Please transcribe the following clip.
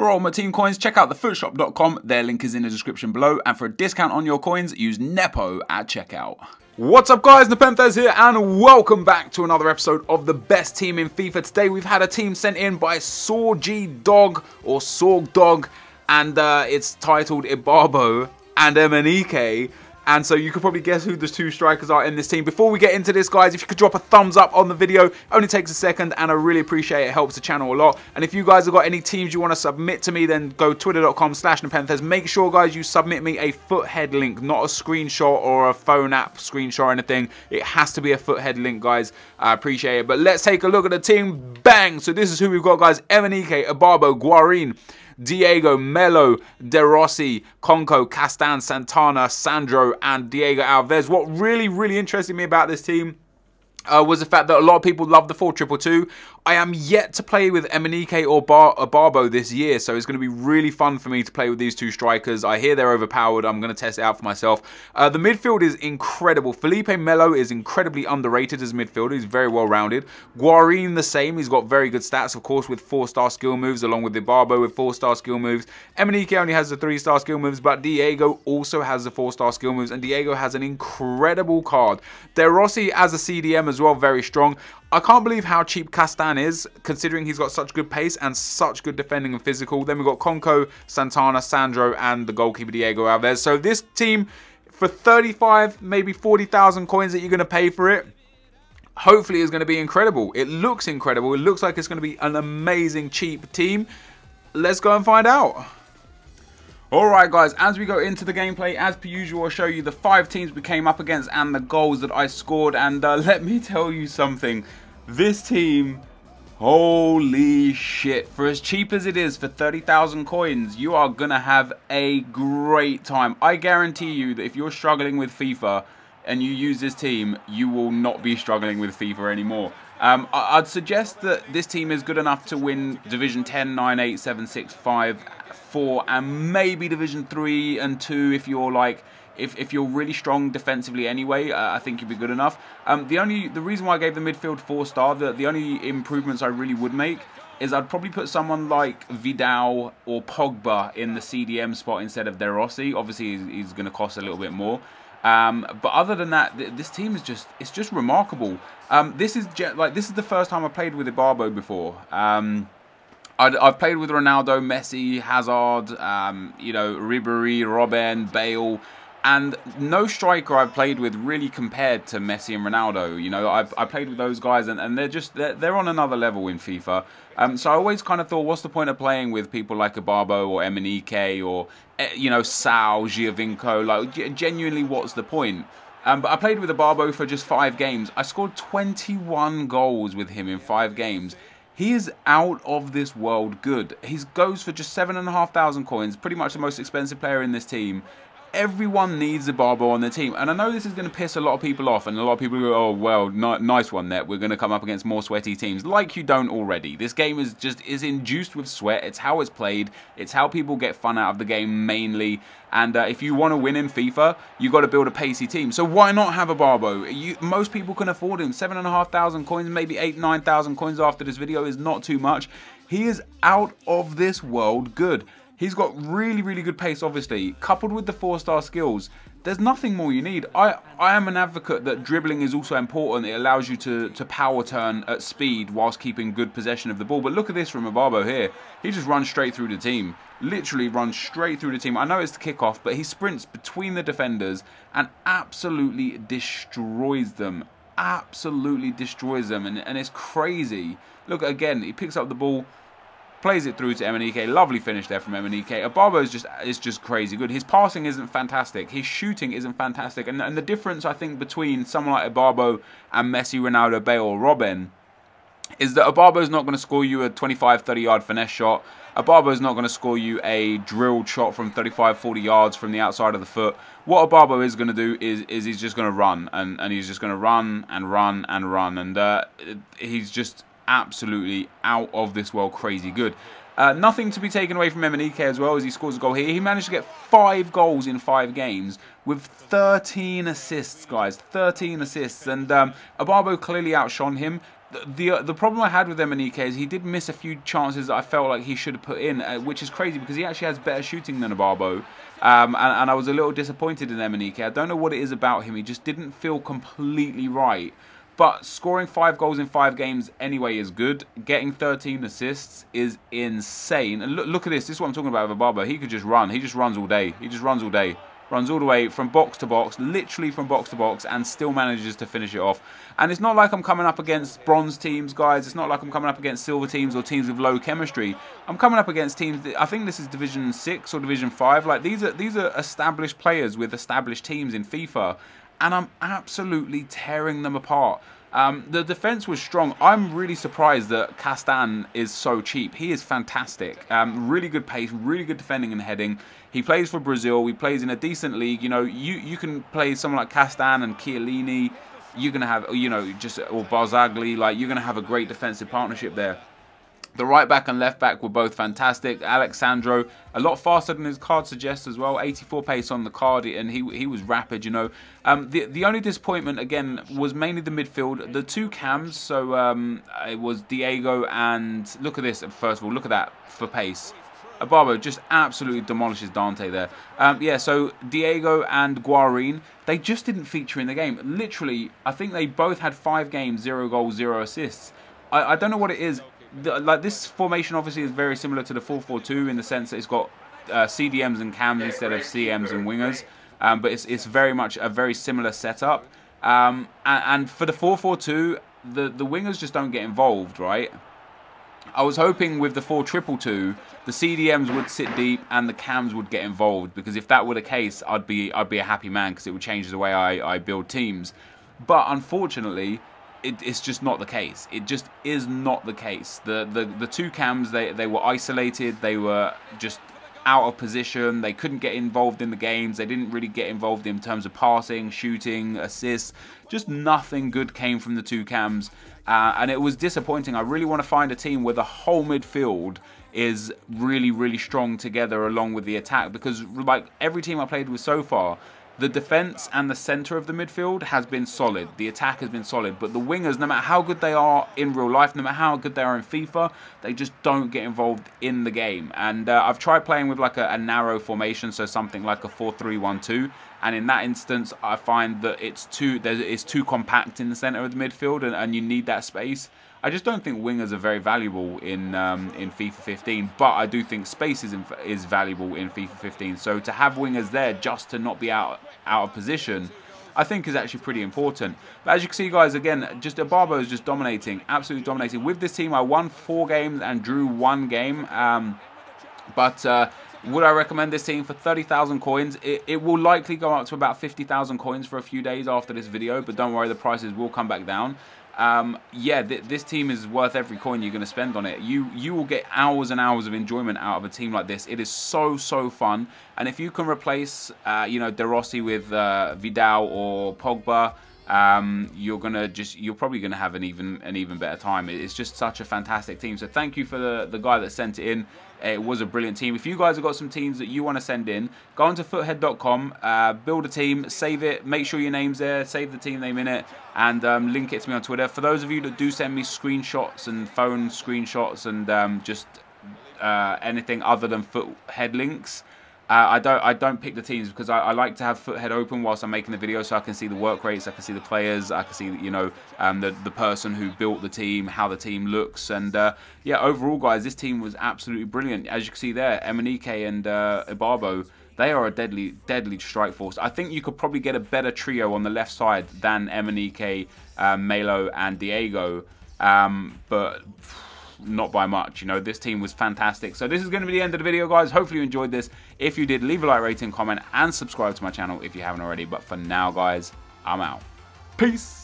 For all my team coins, check out thefootshop.com, their link is in the description below, and for a discount on your coins, use Nepo at checkout. What's up guys, NepentheZ here, and welcome back to another episode of the best team in FIFA. Today we've had a team sent in by Sorg Dog, or Sorg Dog, and it's titled IBARBO and NepentheZ. And so you could probably guess who the two strikers are in this team. Before we get into this, guys, if you could drop a thumbs up on the video, it only takes a second, and I really appreciate it. It helps the channel a lot. And if you guys have got any teams you want to submit to me, then go twitter.com/NepentheZ. Make sure, guys, you submit me a foothead link, not a screenshot or a phone app screenshot or anything. It has to be a foothead link, guys. I appreciate it. But let's take a look at the team. Bang! So this is who we've got, guys. NepentheZ, IBARBO, Guarin, Diego, Melo, De Rossi, Conco, Castan, Santana, Sandro, and Diego Alves. What really interested me about this team was the fact that a lot of people love the 4-2-2. I am yet to play with NepentheZ or IBARBO this year, so it's going to be really fun for me to play with these two strikers. I hear they're overpowered. I'm going to test it out for myself. The midfield is incredible. Felipe Melo is incredibly underrated as midfielder. He's very well-rounded. Guarin the same. He's got very good stats, of course, with 4-star skill moves, along with IBARBO with 4-star skill moves. NepentheZ only has the 3-star skill moves, but Diego also has the 4-star skill moves, and Diego has an incredible card. De Rossi as a CDM as well, very strong. I can't believe how cheap Castan is, considering he's got such good pace and such good defending and physical. Then we've got Conco, Santana, Sandro, and the goalkeeper Diego Alves. So this team, for 35, maybe 40,000 coins that you're going to pay for it, hopefully is going to be incredible. It looks incredible. It looks like it's going to be an amazing cheap team. Let's go and find out. Alright guys, as we go into the gameplay, as per usual, I'll show you the 5 teams we came up against and the goals that I scored. And let me tell you something. This team, holy shit. For as cheap as it is, for 30,000 coins, you are going to have a great time. I guarantee you that if you're struggling with FIFA and you use this team, you will not be struggling with FIFA anymore. I'd suggest that this team is good enough to win Division 10, 9, 8, 7, 6, 5, 4, and maybe Division 3 and 2 if you're like, if you're really strong defensively anyway. I think you'd be good enough. The reason why I gave the midfield 4-star, the only improvements I really would make is I'd probably put someone like Vidal or Pogba in the CDM spot instead of De Rossi. Obviously, he's going to cost a little bit more. But other than that, this team is just remarkable. This is the first time I played with IBARBO before. I've played with Ronaldo, Messi, Hazard, you know, Ribery, Robben, Bale, and no striker I've played with really compared to Messi and Ronaldo. You know, I played with those guys, and they're on another level in FIFA. So I always kind of thought, what's the point of playing with people like IBARBO or NepentheZ or, you know, Sal, Giovinco? Like, genuinely, what's the point? But I played with IBARBO for just 5 games. I scored 21 goals with him in 5 games. He is out of this world good. He goes for just 7,500 coins, pretty much the most expensive player in this team. Everyone needs IBARBO on their team, and I know this is going to piss a lot of people off, and a lot of people go, oh, well, nice one, Net. We're going to come up against more sweaty teams. Like you don't already. This game is induced with sweat. It's how it's played. It's how people get fun out of the game, mainly. And if you want to win in FIFA, you've got to build a pacey team. So why not have IBARBO? Most people can afford him. 7,500 coins, maybe 8,000, 9,000 coins after this video is not too much. He is out of this world good. He's got really good pace, obviously, coupled with the 4-star skills. There's nothing more you need. I am an advocate that dribbling is also important. It allows you to power turn at speed whilst keeping good possession of the ball. But look at this from IBARBO here. He just runs straight through the team. Literally runs straight through the team. I know it's the kickoff, but he sprints between the defenders and absolutely destroys them. Absolutely destroys them. And it's crazy. Look, again, he picks up the ball, plays it through to NepentheZ. Lovely finish there from NepentheZ. IBARBO is just crazy good. His passing isn't fantastic. His shooting isn't fantastic. And the difference, I think, between someone like IBARBO and Messi, Ronaldo, Bale, or Robben is that IBARBO's not going to score you a 25, 30-yard finesse shot. IBARBO's not going to score you a drilled shot from 35, 40 yards from the outside of the foot. What IBARBO is going to do is he's just going to run. And he's just going to run and run and run. And he's just absolutely out of this world crazy good. Nothing to be taken away from NepentheZ as well, as he scores a goal here. He managed to get 5 goals in 5 games with 13 assists, guys. 13 assists. And IBARBO clearly outshone him. the problem I had with Enquiries is he did miss a few chances that I felt like he should have put in, which is crazy because he actually has better shooting than IBARBO. And I was a little disappointed in Enquiries. I don't know what it is about him. He just didn't feel completely right. But scoring 5 goals in 5 games anyway is good. Getting 13 assists is insane. And look at this. This is what I'm talking about with IBARBO. He could just run. He just runs all day. He just runs all day. Runs all the way from box to box, literally from box to box, and still manages to finish it off. And it's not like I'm coming up against bronze teams, guys. It's not like I'm coming up against silver teams or teams with low chemistry. I'm coming up against teams that, I think this is Division 6 or Division 5. Like these are established players with established teams in FIFA, and I'm absolutely tearing them apart. The defense was strong. I'm really surprised that Castan is so cheap. He is fantastic. Really good pace, really good defending and heading. He plays for Brazil. He plays in a decent league. You know, you can play someone like Castan and Chiellini. You're going to have, you know, or Barzagli. Like, you're going to have a great defensive partnership there. The right back and left back were both fantastic. Alexandro, a lot faster than his card suggests as well. 84 pace on the card, and he was rapid, you know. The only disappointment, again, was mainly the midfield. The 2 cams, so it was Diego and... Look at this, first of all. Look at that for pace. IBARBO just absolutely demolishes Dante there. Yeah, so Diego and Guarin, they just didn't feature in the game. Literally, I think they both had 5 games, 0 goals, 0 assists. I don't know what it is. Like, this formation obviously is very similar to the 4-4-2 in the sense that it's got CDMs and cams instead of CMs and wingers. But it's very much a very similar setup. And for the 4-4-2, the wingers just don't get involved, right? I was hoping with the 4-2-2, the CDMs would sit deep and the cams would get involved, because if that were the case, I'd be a happy man, because it would change the way I build teams. But unfortunately, it's just not the case. It just is not the case. The 2 cams, they were isolated. They were just out of position. They couldn't get involved in the games. They didn't really get involved in terms of passing, shooting, assists. Just nothing good came from the 2 cams. And it was disappointing. I really want to find a team where the whole midfield is really, really strong together along with the attack. Because like every team I played with so far, the defense and the center of the midfield has been solid. The attack has been solid. But the wingers, no matter how good they are in real life, no matter how good they are in FIFA, they just don't get involved in the game. And I've tried playing with like a narrow formation, so something like a 4-3-1-2. And in that instance, I find that it's too compact in the center of the midfield, and you need that space. I just don't think wingers are very valuable in FIFA 15, but I do think space is valuable in FIFA 15. So to have wingers there just to not be out of position, I think is actually pretty important. But as you can see, guys, again, just IBARBO is just dominating, absolutely dominating. With this team, I won 4 games and drew 1 game. Would I recommend this team for 30,000 coins? It will likely go up to about 50,000 coins for a few days after this video, but don't worry, the prices will come back down. Yeah, this team is worth every coin you're going to spend on it. You will get hours and hours of enjoyment out of a team like this. It is so fun. And if you can replace, you know, De Rossi with Vidal or Pogba, you're probably gonna have an even better time. It's just such a fantastic team. So thank you for the guy that sent it in. It was a brilliant team. If you guys have got some teams that you want to send in, go onto foothead.com, build a team, save it, make sure your name's there, save the team name in it, and link it to me on Twitter. For those of you that do send me screenshots and phone screenshots and just anything other than Foothead links, I don't pick the teams because I like to have Foothead open whilst I'm making the video, so I can see the work rates, I can see the players, I can see, you know, the person who built the team, how the team looks, and yeah, overall, guys, this team was absolutely brilliant. As you can see there, Enquiries and IBARBO, they are a deadly strike force. I think you could probably get a better trio on the left side than Enquiries, Melo, and Diego, but not by much. You know, this team was fantastic. So this is going to be the end of the video, guys. Hopefully you enjoyed this. If you did, leave a like, rating, comment, and subscribe to my channel if you haven't already. But for now, guys, I'm out. Peace.